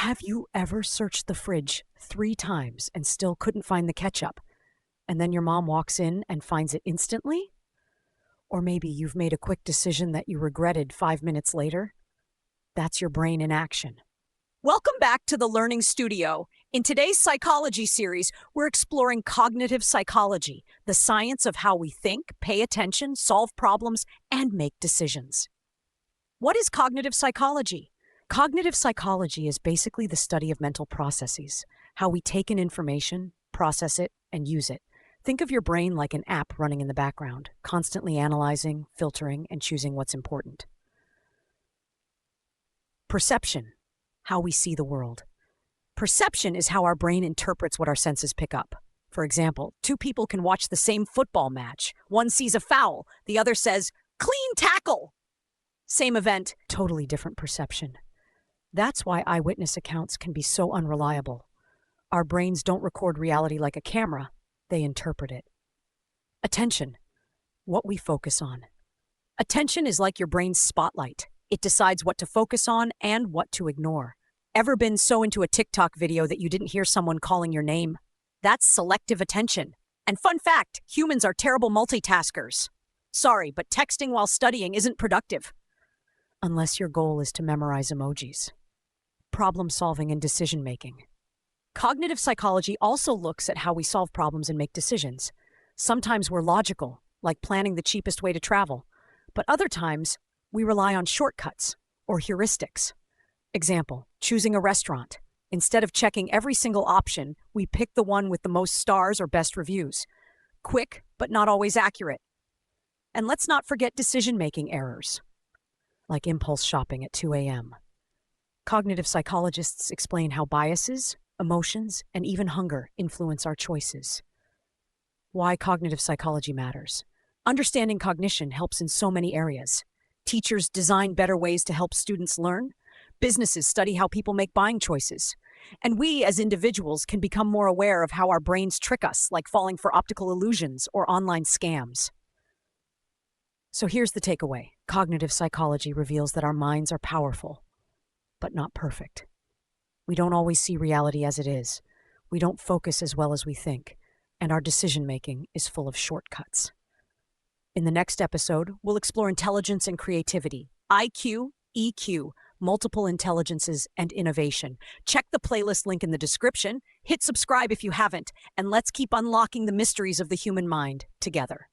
Have you ever searched the fridge 3 times and still couldn't find the ketchup, and then your mom walks in and finds it instantly? Or maybe you've made a quick decision that you regretted 5 minutes later? That's your brain in action. Welcome back to the Learning Studio. In today's psychology series, we're exploring cognitive psychology, the science of how we think, pay attention, solve problems, and make decisions. What is cognitive psychology? Cognitive psychology is basically the study of mental processes, how we take in information, process it, and use it. Think of your brain like an app running in the background, constantly analyzing, filtering, and choosing what's important. Perception, how we see the world. Perception is how our brain interprets what our senses pick up. For example, 2 people can watch the same football match. One sees a foul, the other says, "Clean tackle!" Same event, totally different perception. That's why eyewitness accounts can be so unreliable. Our brains don't record reality like a camera, they interpret it. Attention, what we focus on. Attention is like your brain's spotlight. It decides what to focus on and what to ignore. Ever been so into a TikTok video that you didn't hear someone calling your name? That's selective attention. And fun fact, humans are terrible multitaskers. Sorry, but texting while studying isn't productive. Unless your goal is to memorize emojis. Problem solving and decision making. Cognitive psychology also looks at how we solve problems and make decisions. Sometimes we're logical, like planning the cheapest way to travel, but other times we rely on shortcuts or heuristics. Example, choosing a restaurant. Instead of checking every single option, we pick the one with the most stars or best reviews. Quick, but not always accurate. And let's not forget decision-making errors, like impulse shopping at 2 a.m. Cognitive psychologists explain how biases, emotions, and even hunger influence our choices. Why cognitive psychology matters. Understanding cognition helps in so many areas. Teachers design better ways to help students learn. Businesses study how people make buying choices. And we, as individuals, can become more aware of how our brains trick us, like falling for optical illusions or online scams. So here's the takeaway. Cognitive psychology reveals that our minds are powerful, but not perfect. We don't always see reality as it is. We don't focus as well as we think, and our decision-making is full of shortcuts. In the next episode, we'll explore intelligence and creativity, IQ, EQ, multiple intelligences, and innovation. Check the playlist link in the description, hit subscribe if you haven't, and let's keep unlocking the mysteries of the human mind together.